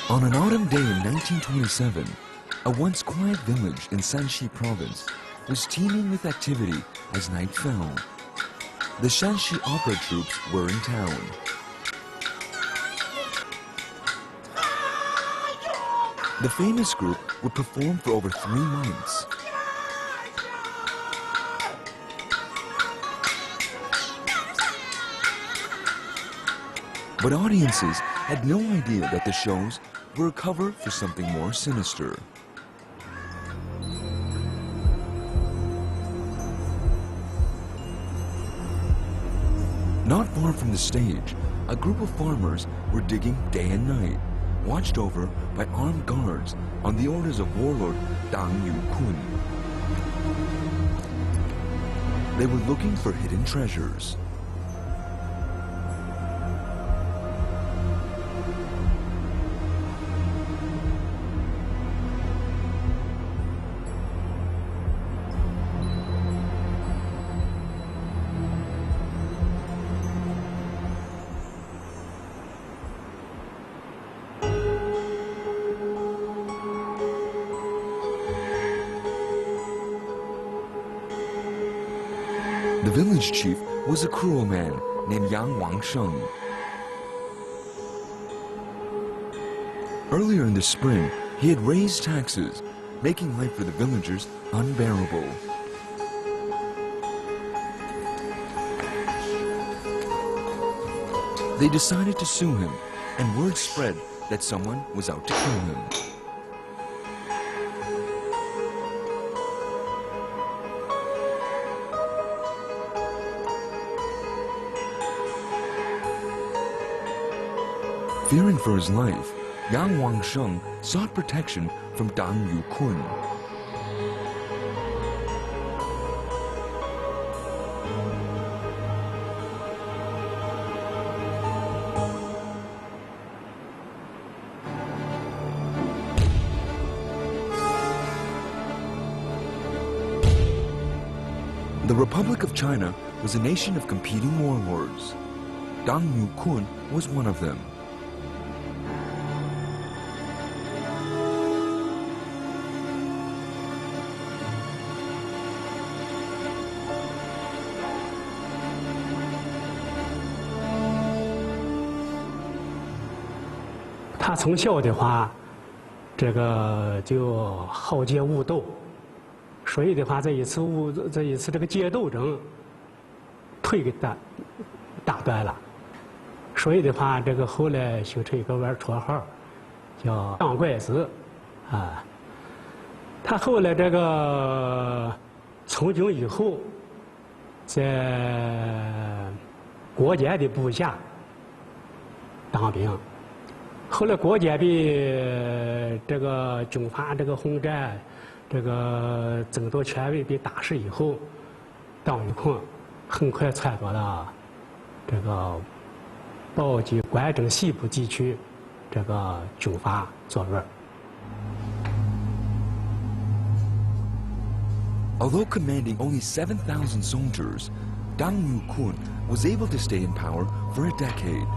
On an autumn day in 1927, a once quiet village in Shanxi province was teeming with activity as night fell. The Shanxi opera troops were in town. The famous group would perform for over 3 months. But audiences had no idea that the shows were a cover for something more sinister. Not far from the stage, a group of farmers were digging day and night, watched over by armed guards on the orders of warlord Dang Yukun. They were looking for hidden treasures. The village chief was a cruel man named Yang Wangsheng. Earlier in the spring, he had raised taxes, making life for the villagers unbearable. They decided to sue him, and word spread that someone was out to kill him. Fearing for his life, Yang Wangsheng sought protection from Dang Yukun. The Republic of China was a nation of competing warlords. Dang Yukun was one of them.他从小的话，这个就好结武斗，所以的话，这一次这个决斗争，腿给打断了，所以的话，这个后来形成一个玩绰号，叫张拐子，啊。他后来这个从军以后，在国家的部下当兵。后来国家被这个军阀这个轰炸，这个争夺权位被打势以后，张玉坤很快窜到了这个宝鸡关中西部地区这个军阀座位。Although commanding only 7,000 soldiers, Dang Yukun was able to stay in power for a decade.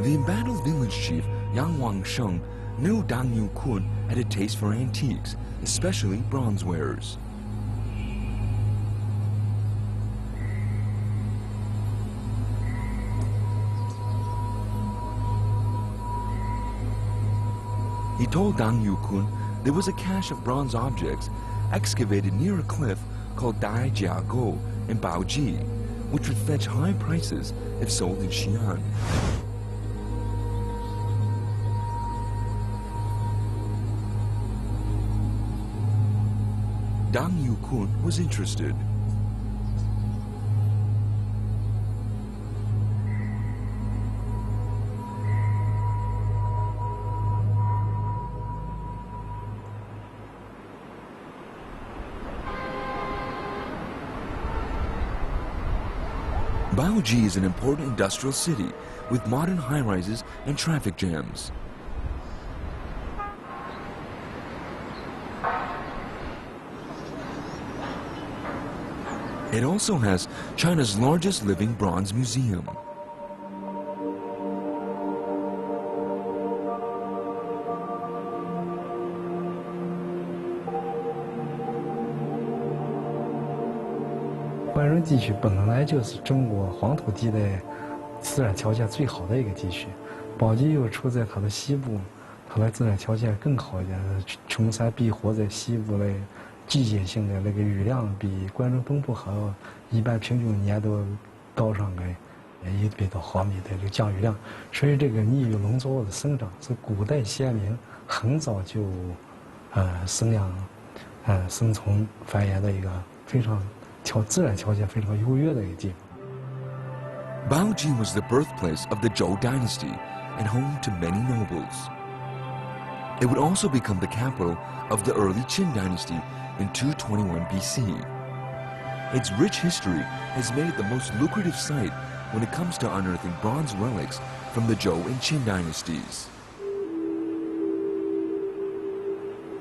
The embattled village chief Yang Wangsheng knew Dang Yukun had a taste for antiques, especially bronze wares. He told Dang Yukun there was a cache of bronze objects excavated near a cliff called Dai Jiago in Baoji, which would fetch high prices if sold in Xi'an. Dang Yukun was interested. Baoji is an important industrial city with modern high-rises and traffic jams. It also has China's largest living bronze museum. 关中地区本来就是中国黄土地的自然条件最好的一个地区，宝鸡又处在它的西部，它的自然条件更好一点，穷山碧湖在西部的季节性的那个雨量比关中东部还要一般平均年都高上个100多毫米的这个降雨量，所以这个泥与龙作物的生长是古代先民很早就生养生存繁衍的一个非常自然条件非常优越的一个地方。 Baoji was the birthplace of the Zhou dynasty and home to many nobles. It would also become the capital of the early Qin dynasty in 221 BC. Its rich history has made it the most lucrative site when it comes to unearthing bronze relics from the Zhou and Qin dynasties.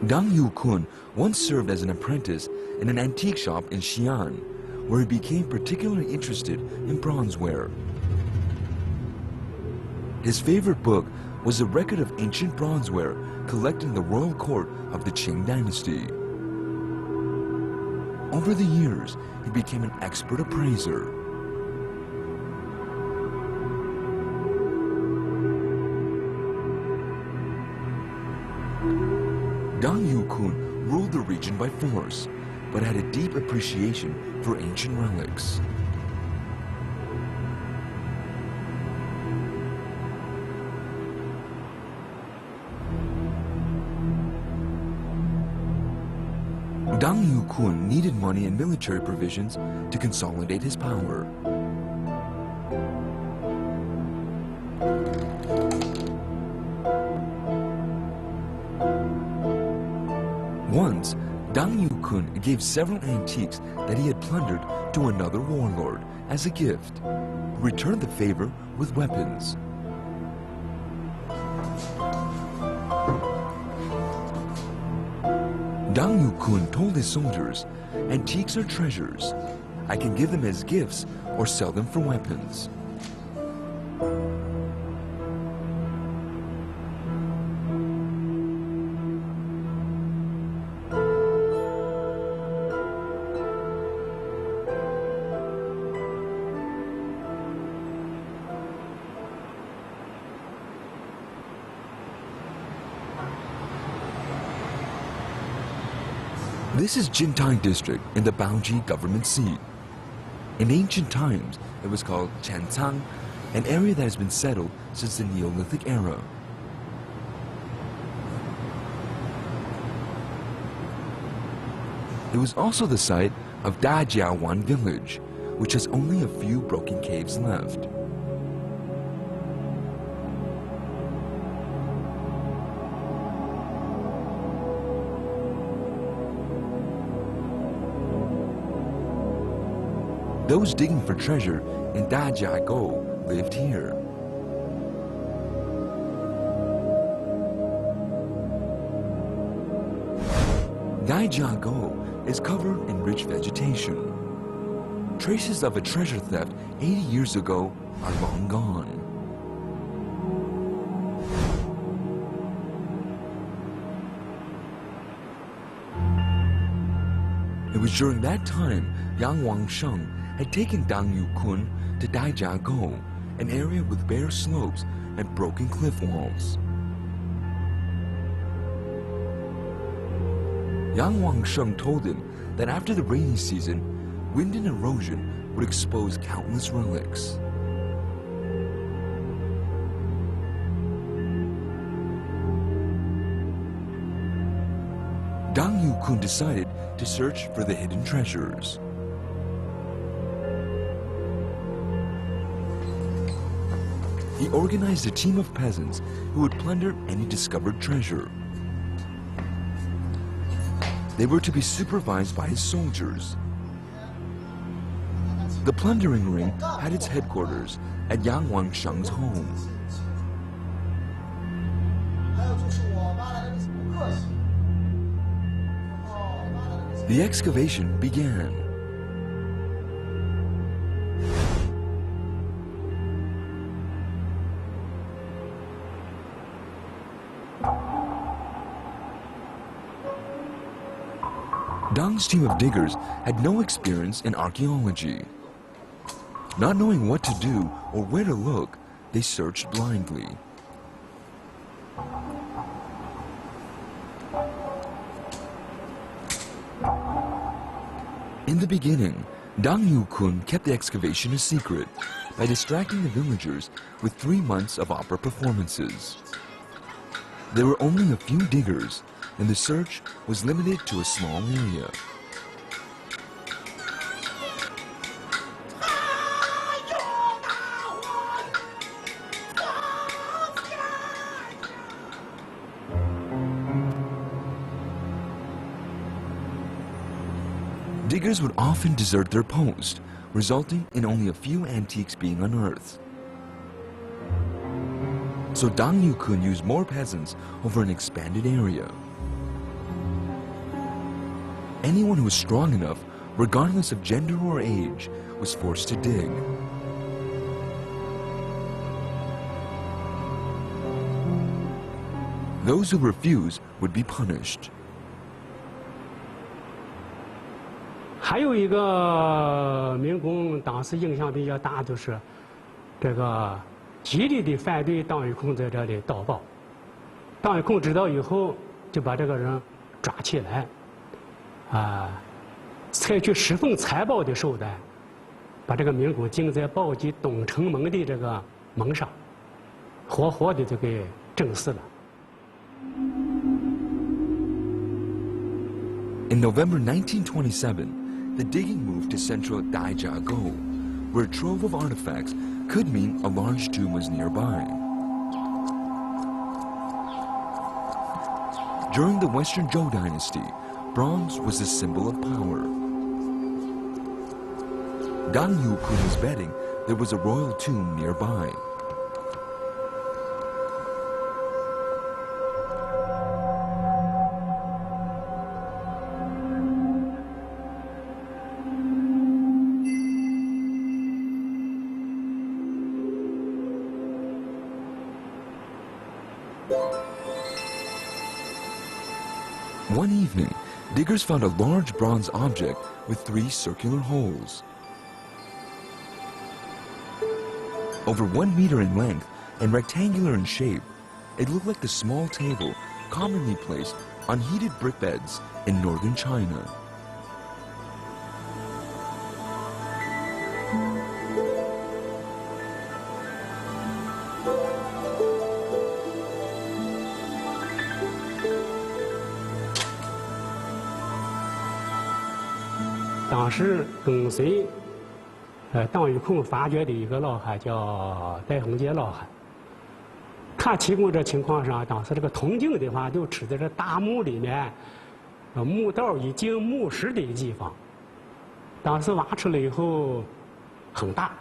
Dang Yukun once served as an apprentice in an antique shop in Xi'an, where he became particularly interested in bronzeware. His favorite book was a record of ancient bronzeware collected in the royal court of the Qing dynasty. Over the years, he became an expert appraiser. Dang Yukun ruled the region by force, but had a deep appreciation for ancient relics. Dang Yukun needed money and military provisions to consolidate his power. Once, Dang Yukun gave several antiques that he had plundered to another warlord as a gift, who returned the favor with weapons. Dang Yukun told his soldiers, "Antiques are treasures. I can give them as gifts or sell them for weapons." This is Jintai district in the Baoji government seat. In ancient times, it was called Chancang, an area that has been settled since the Neolithic era. It was also the site of Dajiawan village, which has only a few broken caves left. Those digging for treasure in Dajiago lived here. Dajiago is covered in rich vegetation. Traces of a treasure theft 80 years ago are long gone. It was during that time Yang Wangsheng had taken Dang Yukun to Dajiago, an area with bare slopes and broken cliff walls. Yang Wangsheng told him that after the rainy season, wind and erosion would expose countless relics. Dang Yukun decided to search for the hidden treasures. He organized a team of peasants who would plunder any discovered treasure. They were to be supervised by his soldiers. The plundering ring had its headquarters at Yang Wangsheng's home. The excavation began. Dong's team of diggers had no experience in archaeology. Not knowing what to do or where to look, they searched blindly. In the beginning, Dang Yu-kun kept the excavation a secret by distracting the villagers with 3 months of opera performances. There were only a few diggers, and the search was limited to a small area. Diggers would often desert their post, resulting in only a few antiques being unearthed. So Dang Yu-kun used more peasants over an expanded area. Anyone who was strong enough, regardless of gender or age, was forced to dig. Those who refused would be punished. 还有一个民工当时影响比较大，就是这个极力的反对党玉孔在这里盗宝。党玉孔知道以后，就把这个人抓起来，采取十分残暴的手段，把这个民工钉在宝鸡东城门的这个门上，活活的就给整死了。 In November 1927, the digging moved to central Daijiago, where a trove of artifacts could mean a large tomb was nearby. During the Western Zhou dynasty, bronze was a symbol of power. Dang Yu-kun was betting there was a royal tomb nearby. One evening, diggers found a large bronze object with 3 circular holes. Over 1 meter in length and rectangular in shape, it looked like the small table commonly placed on heated brick beds in northern China. "当时跟随党玉孔发掘的一个老汉叫戴洪杰老汉，他提供这情况上，当时这个铜镜的话，就指在这大墓里面，墓道以及墓室的地方。当时挖出来以后很大，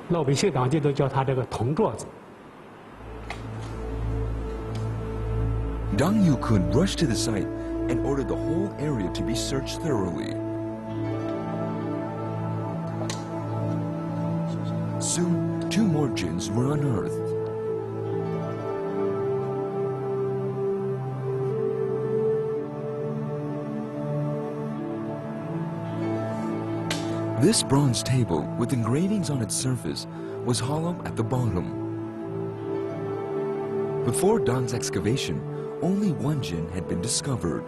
老百姓当地都叫他这个铜镯子。 Dang Yu-kun rushed to the site and ordered the whole area to be searched thoroughly. Soon, 2 more jins were unearthed. This bronze table, with engravings on its surface, was hollow at the bottom. Before Dang's excavation, only 1 jin had been discovered.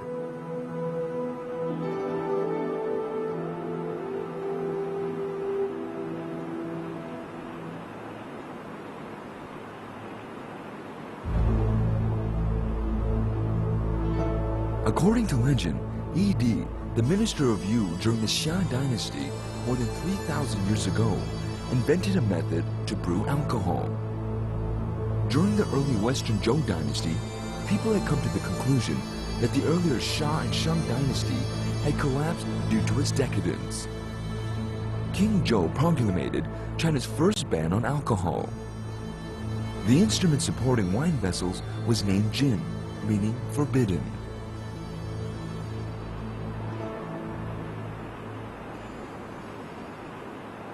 According to legend, Yi Di, the minister of Yu during the Xia dynasty more than 3,000 years ago, invented a method to brew alcohol. During the early Western Zhou dynasty, people had come to the conclusion that the earlier Xia and Shang dynasty had collapsed due to its decadence. King Zhou promulgated China's first ban on alcohol. The instrument supporting wine vessels was named jin, meaning forbidden.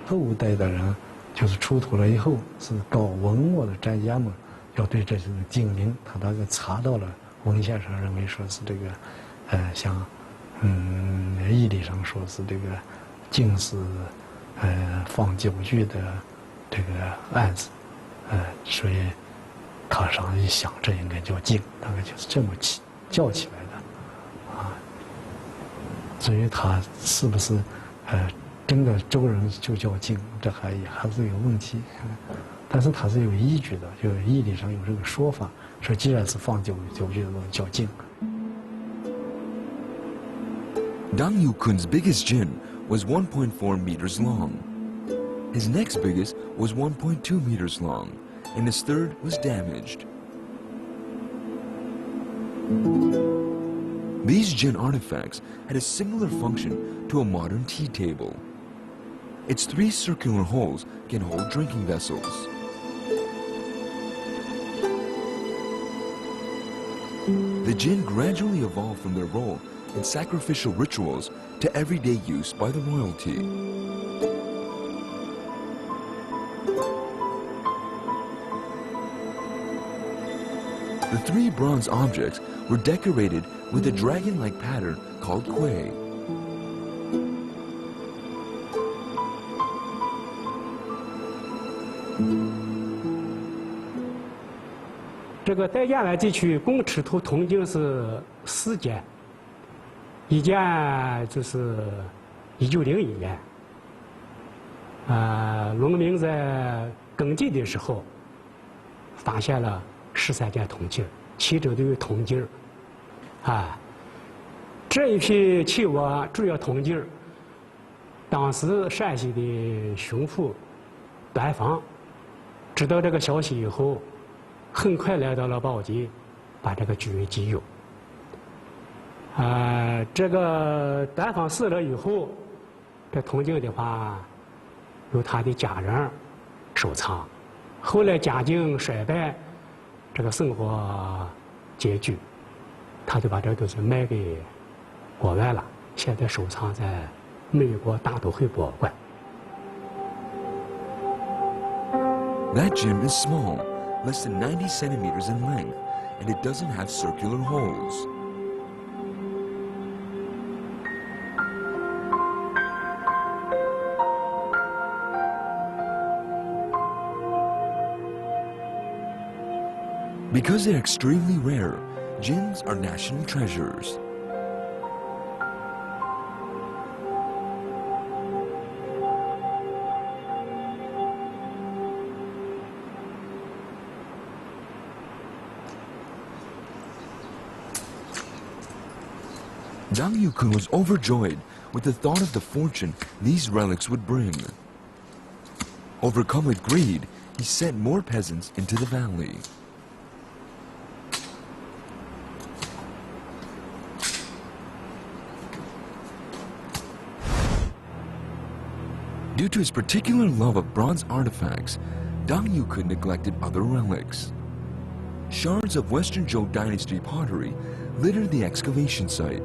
后代的人就是出土了以后，是搞文物的专家们要对这些警铃，他大概查到了文献上认为说是这个，像义理上说是这个镜是放酒具的这个案子，所以他上一想，这应该叫镜，大概就是这么叫起来的，啊。至于他是不是真的周人就叫镜，这还是有问题，但是它是有依据的，就义理上有这个说法，说既然是放酒具的东西叫镜。Dang Yukun's biggest jin was 1.4 meters long. His next biggest was 1.2 meters long, and his third was damaged. These jin artifacts had a similar function to a modern tea table. Its 3 circular holes can hold drinking vessels. The jin gradually evolved from their role in sacrificial rituals to everyday use by the royalty. The 3 bronze objects were decorated with a dragon-like pattern called Kuei. The 在亚来地区公尺头铜镜是4件，一件就是1901年，农民在耕地的时候发现了13件铜镜，其中都有铜镜，这一批器物主要铜镜，当时陕西的巡抚段芳知道这个消息以后，很快来到了宝鸡，把这个据为己有。这个段芳死了以后，这铜镜的话，由他的家人收藏。后来家境衰败，这个生活拮据，他就把这东西卖给国外了，现在收藏在美国大都会博物馆。That gem is small, less than 90 centimeters in length, and it doesn't have circular holes. Because they're extremely rare, jins are national treasures. Dang Yukun was overjoyed with the thought of the fortune these relics would bring. Overcome with greed, he sent more peasants into the valley. Due to his particular love of bronze artifacts, Dang Yukun neglected other relics. Shards of Western Zhou Dynasty pottery littered the excavation site,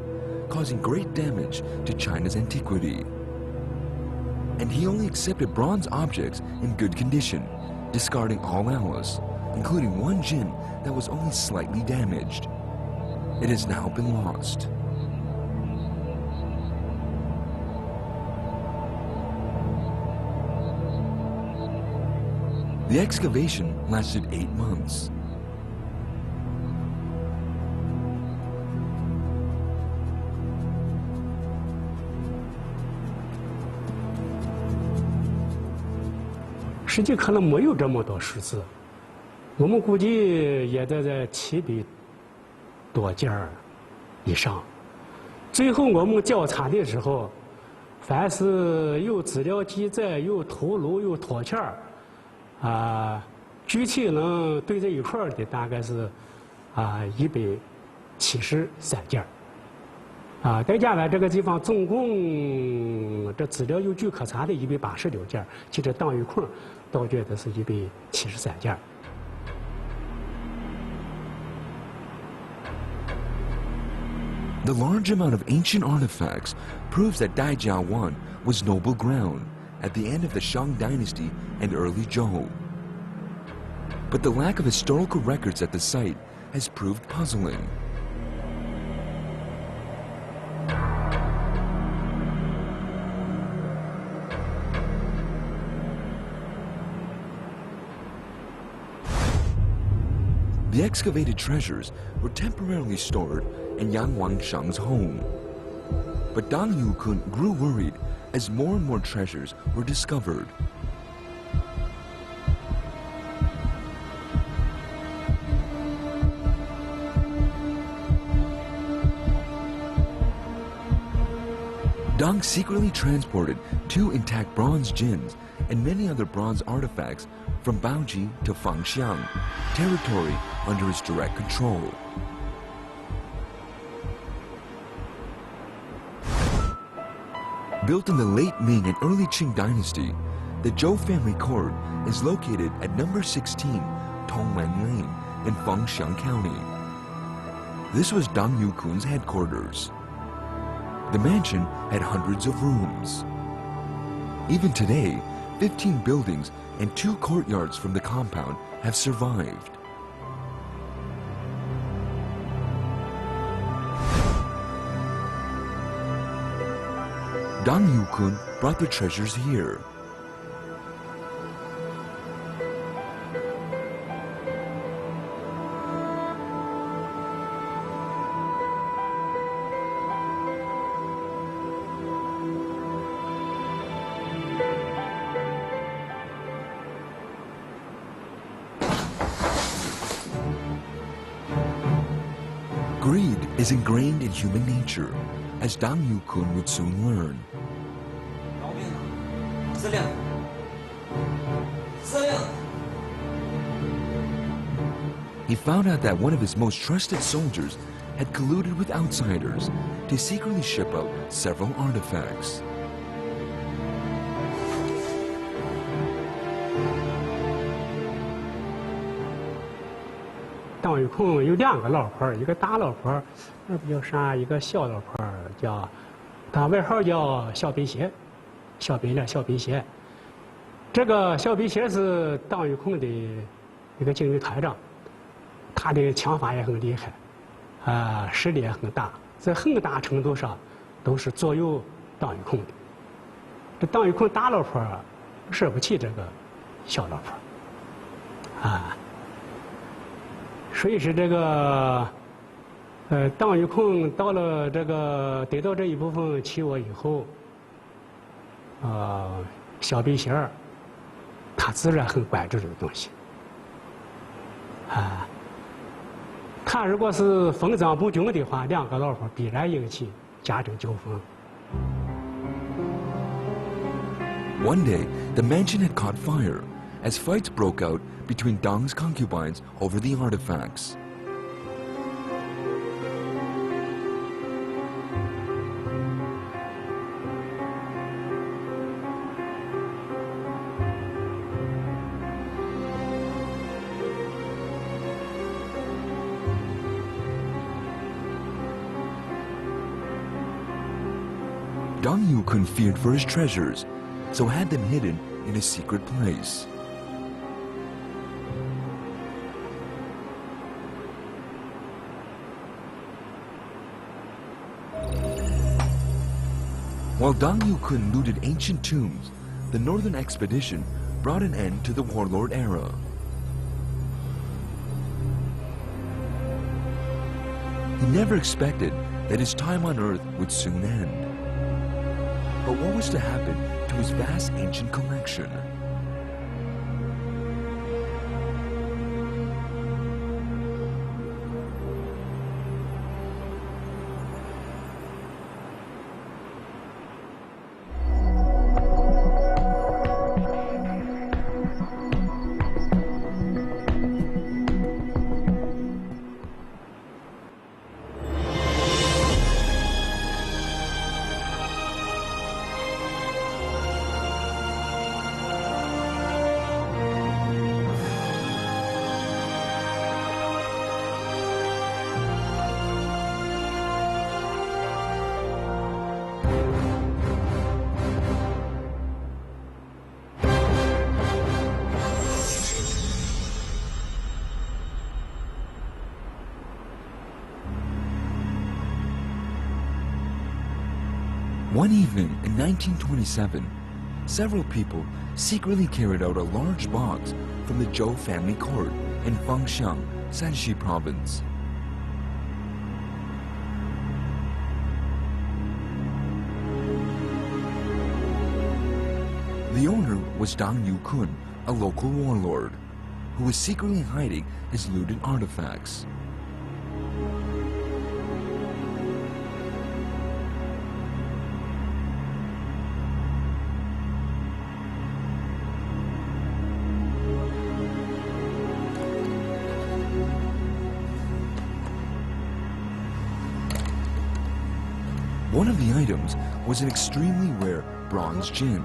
causing great damage to China's antiquity. And he only accepted bronze objects in good condition, discarding all else, including one jin that was only slightly damaged. It has now been lost. The excavation lasted 8 months.实际可能没有这么多数字，我们估计也在700多件以上。最后我们调查的时候，凡是有资料记载、有图录、有拓片具体能对在一块儿的大概是173件在亚湾这个地方总共这资料有据可查的186件，其实当一块儿倒觉得是173件。The large amount of ancient artifacts proves that Daijiawan was noble ground at the end of the Shang Dynasty and early Zhou. But the lack of historical records at the site has proved puzzling. The excavated treasures were temporarily stored in Yang Wangshang's home. But Dang Yukun grew worried as more and more treasures were discovered. Dang secretly transported 2 intact bronze jins and many other bronze artifacts from Baoji to Fangxiang, territory under his direct control. Built in the late Ming and early Qing dynasty, the Zhou family court is located at number 16 Tongwen Lane in Fangxiang County. This was Dang Yukun's headquarters. The mansion had hundreds of rooms. Even today, 15 buildings and 2 courtyards from the compound have survived. Dang Yukun brought the treasures here. Greed is ingrained in human nature, as Dang Yukun would soon learn. He found out that one of his most trusted soldiers had colluded with outsiders to secretly ship out several artifacts. Dang Yukun有2个老婆，一个大老婆，那不叫啥，一个小老婆叫，他外号叫小皮鞋，小皮了小皮鞋。这个小皮鞋是Dang Yukun的一个警卫团长，他的枪法也很厉害，势力也很大，在很大程度上都是左右Dang Yukun的。这Dang Yukun大老婆惹不起这个小老婆，所以是这个，Dang Yukun到了这个得到这一部分期货以后，小皮鞋儿，他自然很关注这个东西，他如果是分赃不均的话，2个老婆必然引起家庭纠纷。One day, the mansion had caught fire as fights broke out between Dang's concubines over the artifacts. Dang Yukun feared for his treasures, so had them hidden in a secret place. While Dang Yukun looted ancient tombs, the Northern Expedition brought an end to the warlord era. He never expected that his time on Earth would soon end. But what was to happen to his vast ancient collection? One evening in 1927, several people secretly carried out a large box from the Zhou family court in Fangxiang, Shanxi province. The owner was Dang Yukun, a local warlord, who was secretly hiding his looted artifacts. One of the items was an extremely rare bronze jin.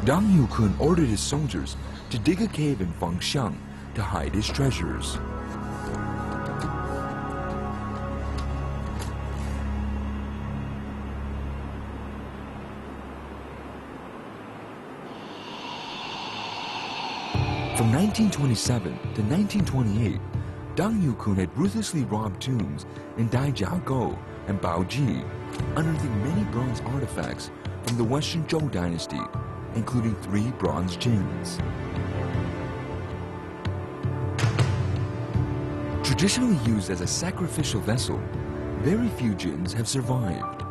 Dang Yukun ordered his soldiers to dig a cave in Fangxiang to hide his treasures. From 1927 to 1928, Dang Yukun had ruthlessly robbed tombs in Daijiaogou and Baoji, unearthing many bronze artifacts from the Western Zhou dynasty, including 3 bronze jins. Traditionally used as a sacrificial vessel, very few jins have survived.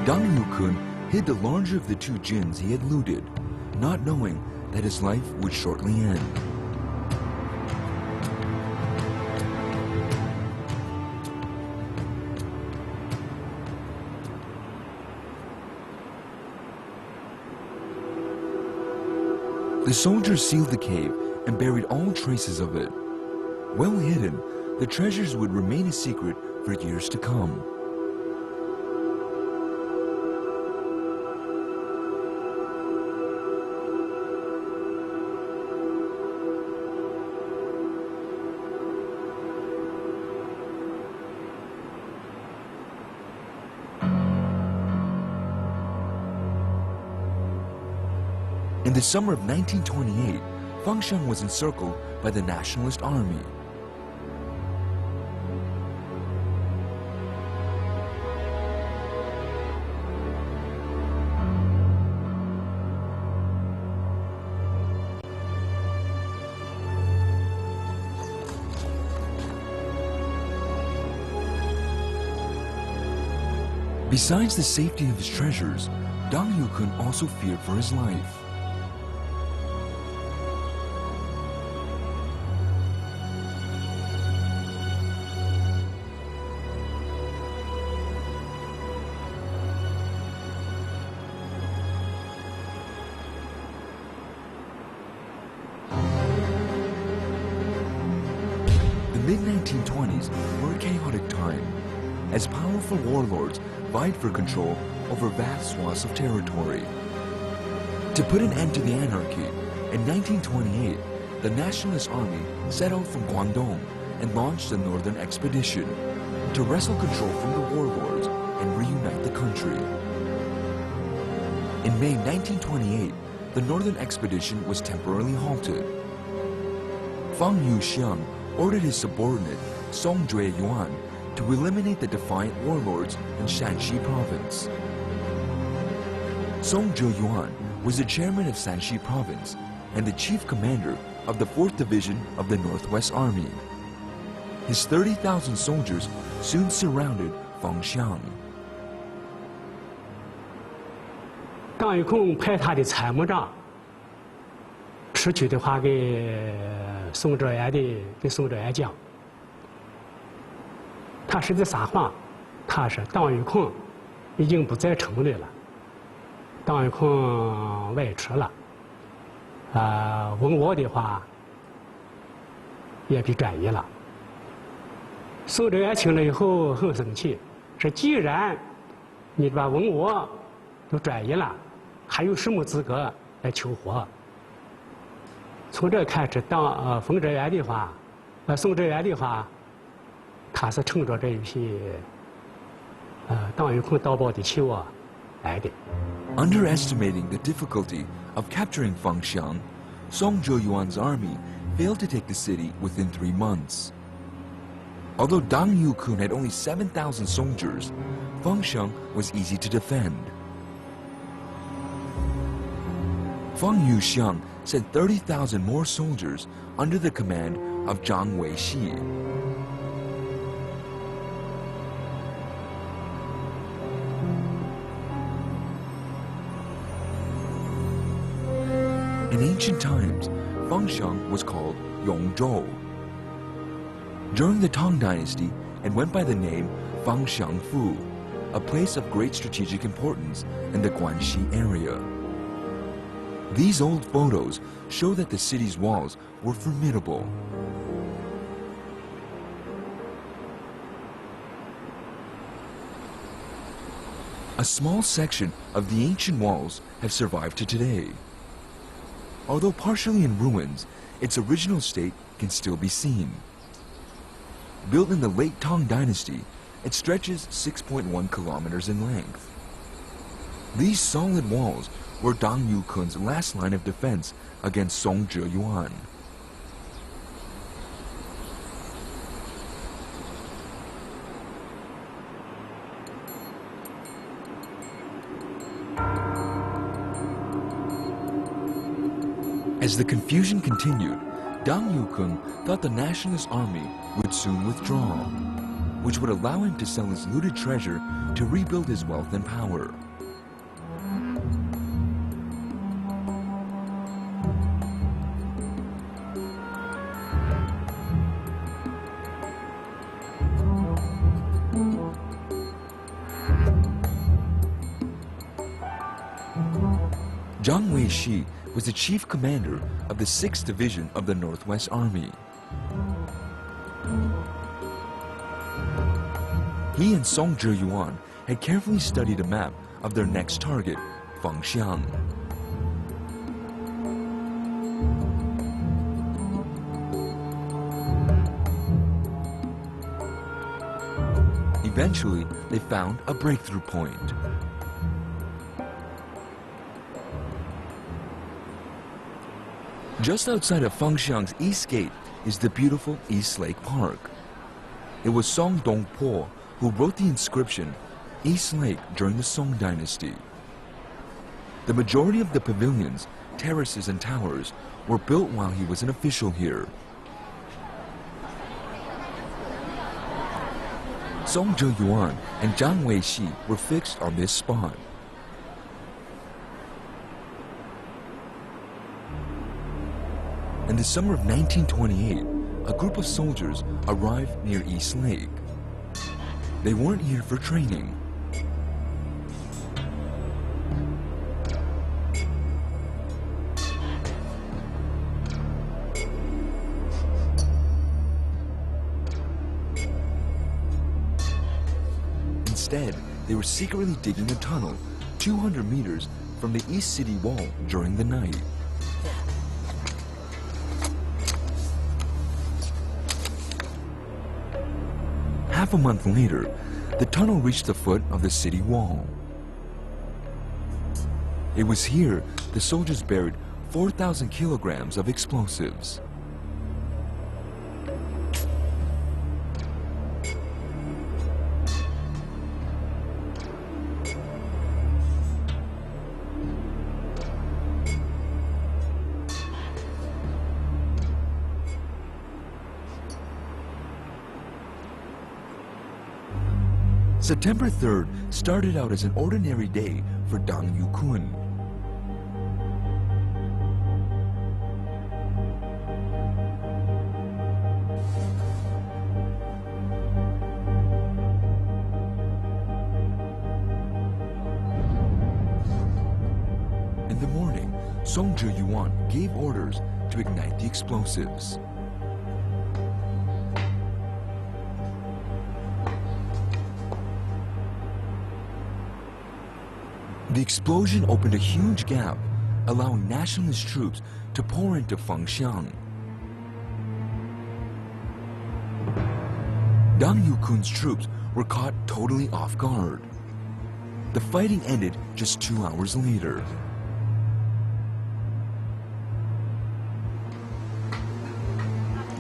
Dang Yukun hid the larger of the 2 jins he had looted, not knowing that his life would shortly end. The soldiers sealed the cave and buried all traces of it. Well hidden, the treasures would remain a secret for years to come. In the summer of 1928, Fangxiang was encircled by the Nationalist Army. Besides the safety of his treasures, Dang Yukun also feared for his life. The mid-1920s were a chaotic time, as powerful warlords vied for control over vast swaths of territory. To put an end to the anarchy, in 1928, the Nationalist Army set out from Guangdong and launched the Northern Expedition to wrestle control from the warlords and reunite the country. In May 1928, the Northern Expedition was temporarily halted. Fang Yuxiang ordered his subordinate, Song Jue-yuan, to eliminate the defiant warlords in Shanxi province. Song Jue-yuan was the chairman of Shanxi province and the chief commander of the 4th Division of the Northwest Army. His 30,000 soldiers soon surrounded Fangxiang. 张玉孔派他的参谋长出去的话，给宋哲元讲，他是在撒谎，他说张玉孔已经不在城里了，张玉孔外出了，问我的话也被转移了。宋哲元听了以后很生气，说既然你把问我都转移了，还有什么资格来求活？从这开始，冯哲元的话，宋哲元的话，他是乘着这一批张玉孔盗宝的期望来的。 Underestimating the difficulty of capturing Fangxiang, Song Jue-yuan's army failed to take the city within 3 months. Although Dang Yukun had only 7,000 soldiers, Fangxiang was easy to defend. Feng Yuxiang sent 30,000 more soldiers under the command of Zhang Weishi. In ancient times, Fengxiang was called Yongzhou. During the Tang Dynasty, it went by the name Fangxiangfu, a place of great strategic importance in the Guanxi area. These old photos show that the city's walls were formidable. A small section of the ancient walls have survived to today. Although partially in ruins, its original state can still be seen. Built in the late Tang Dynasty, it stretches 6.1 kilometers in length. These solid walls were Dang Yukun's last line of defense against Song Zheyuan. As the confusion continued, Dang Yukun thought the nationalist army would soon withdraw, which would allow him to sell his looted treasure to rebuild his wealth and power. Zhang Weishi was the chief commander of the 6th Division of the Northwest Army. He and Song Zheyuan had carefully studied a map of their next target, Fengxiang. Eventually, they found a breakthrough point. Just outside of Fengxiang's east gate is the beautiful East Lake Park. It was Song Dongpo who wrote the inscription East Lake during the Song Dynasty. The majority of the pavilions, terraces, and towers were built while he was an official here. Song Zheyuan and Zhang Weishi were fixed on this spot. In the summer of 1928, a group of soldiers arrived near East Lake. They weren't here for training. Instead, they were secretly digging a tunnel 200 meters from the East City Wall during the night. Half a month later, the tunnel reached the foot of the city wall. It was here the soldiers buried 4,000 kilograms of explosives. September 3rd started out as an ordinary day for Dang Yukun. In the morning, Song Zheyuan gave orders to ignite the explosives. The explosion opened a huge gap, allowing nationalist troops to pour into Fengxiang. Dang Yukun's troops were caught totally off guard. The fighting ended just 2 hours later.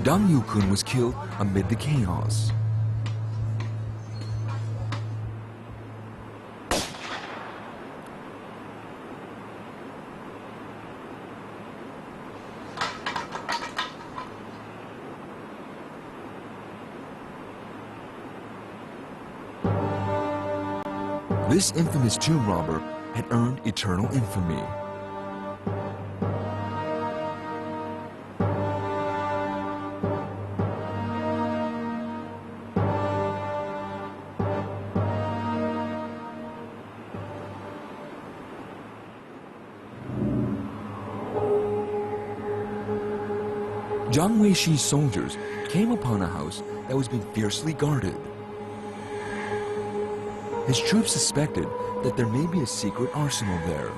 Dang Yukun was killed amid the chaos. This infamous tomb robber had earned eternal infamy. Jiang Weixi's soldiers came upon a house that was being fiercely guarded. His troops suspected that there may be a secret arsenal there.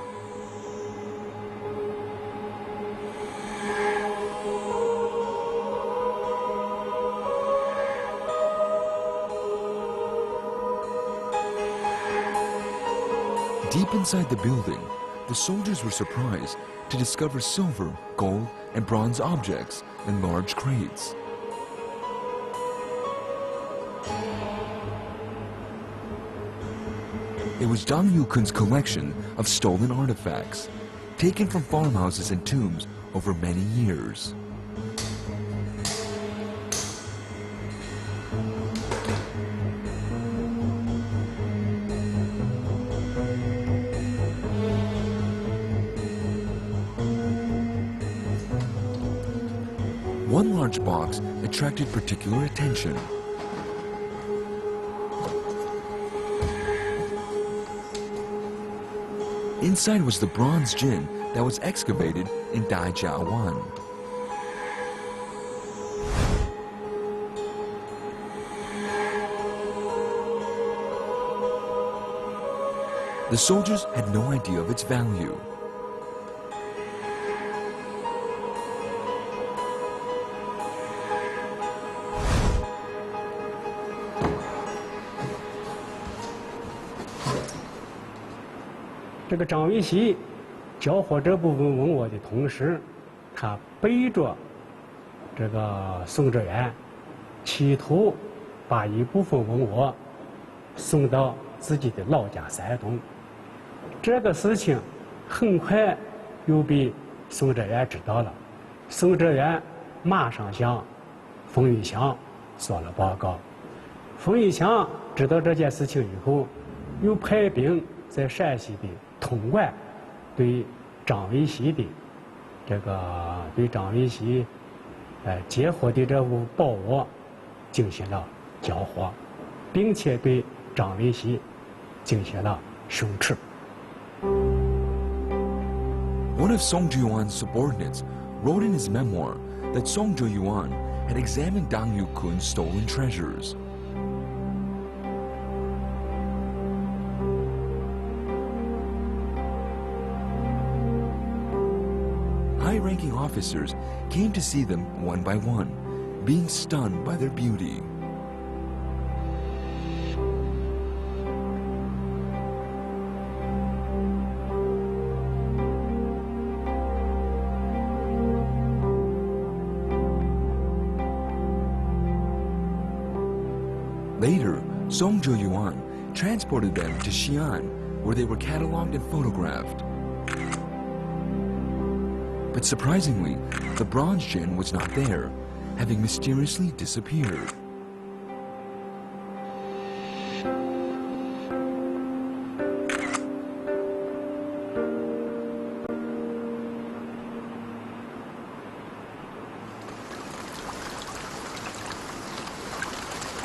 Deep inside the building, the soldiers were surprised to discover silver, gold, and bronze objects in large crates. It was Zhang Yukun's collection of stolen artifacts, taken from farmhouses and tombs over many years. One large box attracted particular attention. Inside was the bronze jin that was excavated in Daijiawan. The soldiers had no idea of its value. 这个张维熙缴获这部分文物的同时，他背着这个宋哲元，企图把一部分文物送到自己的老家山东。这个事情很快又被宋哲元知道了，宋哲元马上向冯玉祥做了报告。冯玉祥知道这件事情以后，又派兵在陕西的 统管对张维熙的截获的这物宝物进行了缴获，并且对张维熙进行了训斥。 One of Song Zhiyuan's subordinates wrote in his memoir that Song Zhiyuan had examined Dang Yukun's stolen treasures. High-ranking officers came to see them one by one, being stunned by their beauty. Later, Song Zhiyuan transported them to Xi'an, where they were cataloged and photographed. But surprisingly, the bronze jin was not there, having mysteriously disappeared.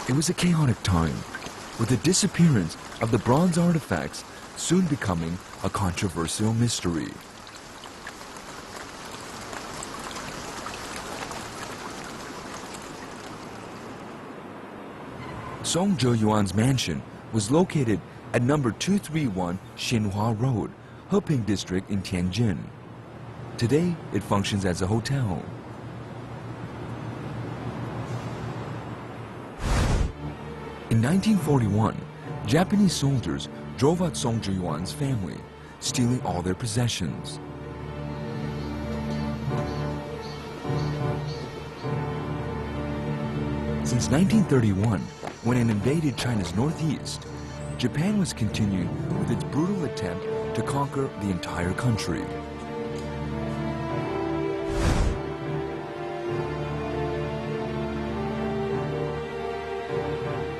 It was a chaotic time, with the disappearance of the bronze artifacts soon becoming a controversial mystery. Song Zhiyuan's mansion was located at number 231 Xinhua Road, Heping District in Tianjin. Today, it functions as a hotel. In 1941, Japanese soldiers drove out Song Zhiyuan's family, stealing all their possessions. Since 1931, when it invaded China's northeast, Japan was continuing with its brutal attempt to conquer the entire country.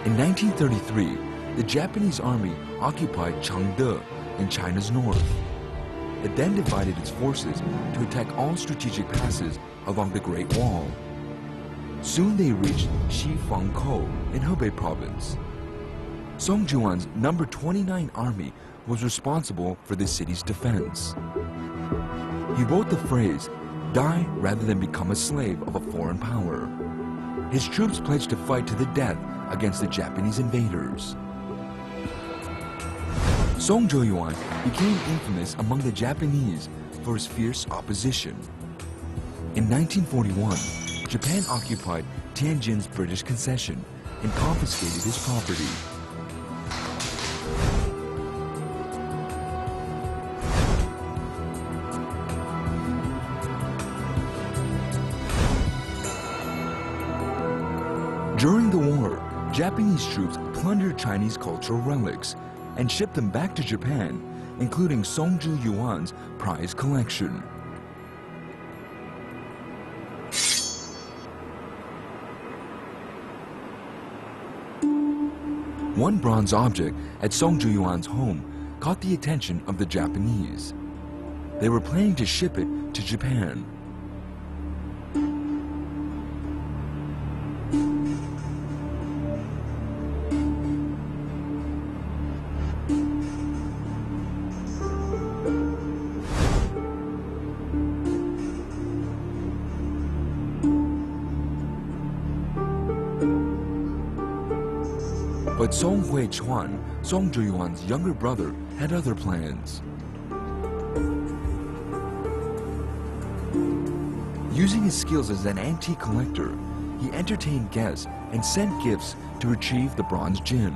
In 1933, the Japanese army occupied Changde in China's north. It then divided its forces to attack all strategic passes along the Great Wall. Soon they reached Shifangkou in Hebei province. Song Jian's number 29 army was responsible for the city's defense. He wrote the phrase, "Die rather than become a slave of a foreign power." His troops pledged to fight to the death against the Japanese invaders. Song Jiuyuan became infamous among the Japanese for his fierce opposition. In 1941, Japan occupied Tianjin's British concession and confiscated his property. During the war, Japanese troops plundered Chinese cultural relics and shipped them back to Japan, including Song Jiuyuan's prize collection. One bronze object at Song Jiuyuan's home caught the attention of the Japanese. They were planning to ship it to Japan. But Song Huichuan, Song Jiuyuan's younger brother, had other plans. Using his skills as an antique collector, he entertained guests and sent gifts to retrieve the bronze jin.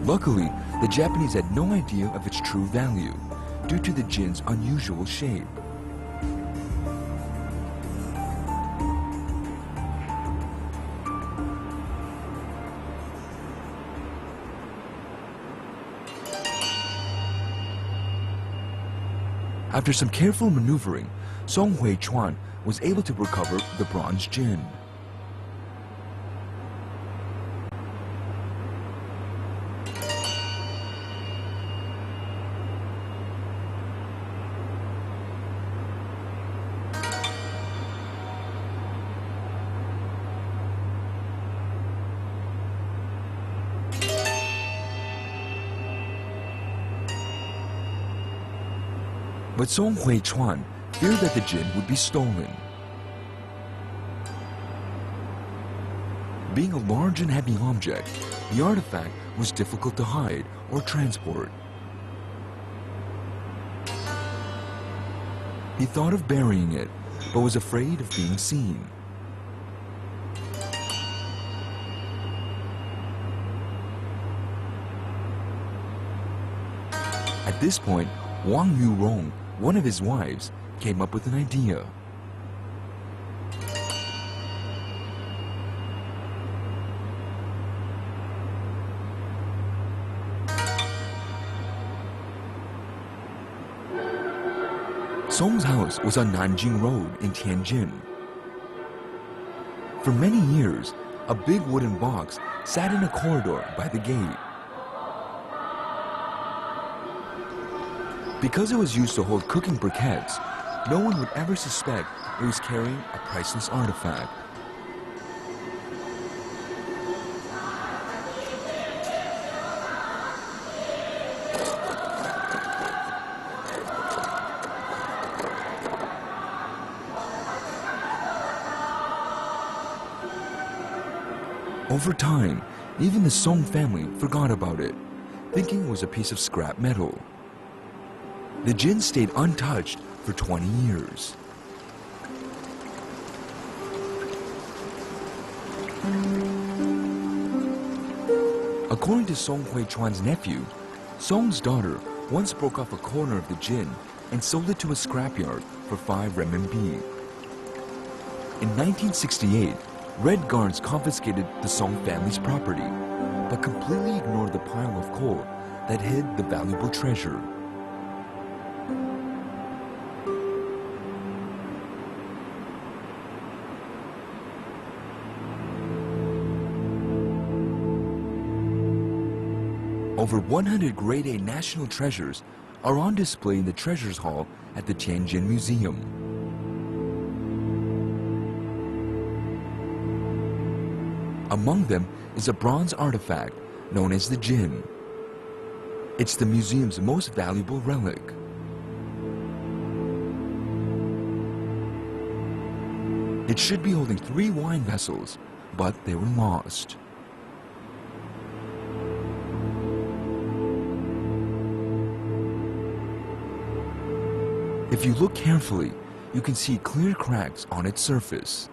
Luckily, the Japanese had no idea of its true value due to the jin's unusual shape. After some careful maneuvering, Song Huichuan was able to recover the bronze jin. But Song Huichuan feared that the jin would be stolen. Being a large and heavy object, the artifact was difficult to hide or transport. He thought of burying it, but was afraid of being seen. At this point, Wang Yurong, one of his wives, came up with an idea. Song's house was on Nanjing Road in Tianjin. For many years, a big wooden box sat in a corridor by the gate. Because it was used to hold cooking briquettes, no one would ever suspect it was carrying a priceless artifact. Over time, even the Song family forgot about it, thinking it was a piece of scrap metal. The jin stayed untouched for 20 years. According to Song Huichuan's nephew, Song's daughter once broke off a corner of the jin and sold it to a scrapyard for 5 renminbi. In 1968, Red Guards confiscated the Song family's property, but completely ignored the pile of coal that hid the valuable treasure. Over 100 Grade A national treasures are on display in the Treasures Hall at the Tianjin Museum. Among them is a bronze artifact known as the Jin. It's the museum's most valuable relic. It should be holding 3 wine vessels, but they were lost. If you look carefully, you can see clear cracks on its surface.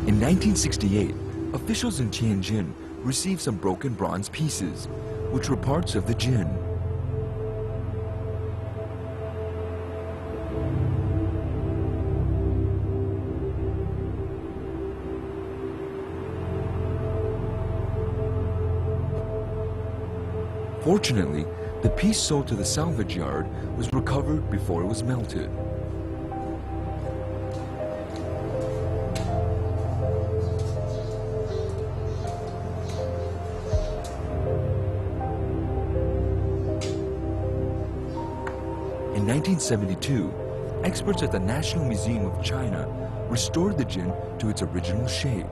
In 1968, officials in Tianjin received some broken bronze pieces, which were parts of the Jin. Fortunately, the piece sold to the salvage yard was recovered before it was melted. In 1972, experts at the National Museum of China restored the Jin to its original shape.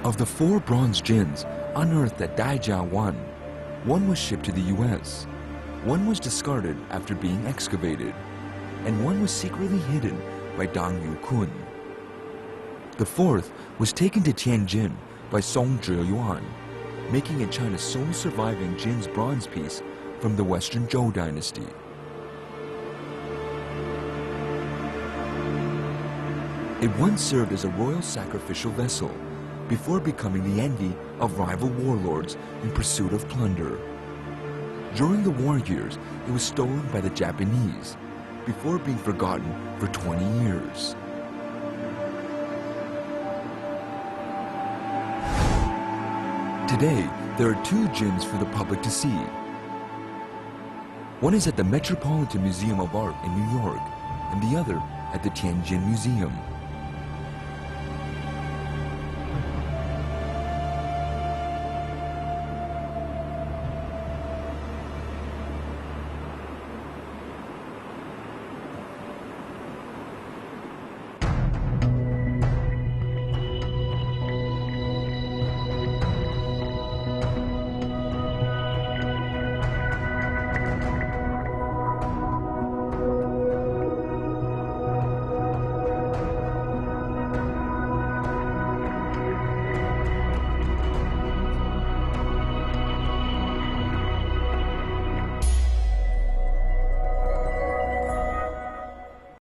Of the 4 bronze Jins unearthed at Daijiawan, 1 was shipped to the US, 1 was discarded after being excavated, and 1 was secretly hidden by Dang Yukun. The 4th was taken to Tianjin by Song Zheyuan, making it China's sole surviving Jin's bronze piece from the Western Zhou dynasty. It once served as a royal sacrificial vessel, before becoming the envy of rival warlords in pursuit of plunder. During the war years, it was stolen by the Japanese, before being forgotten for 20 years. Today, there are 2 Jins for the public to see. One is at the Metropolitan Museum of Art in New York, and the other at the Tianjin Museum.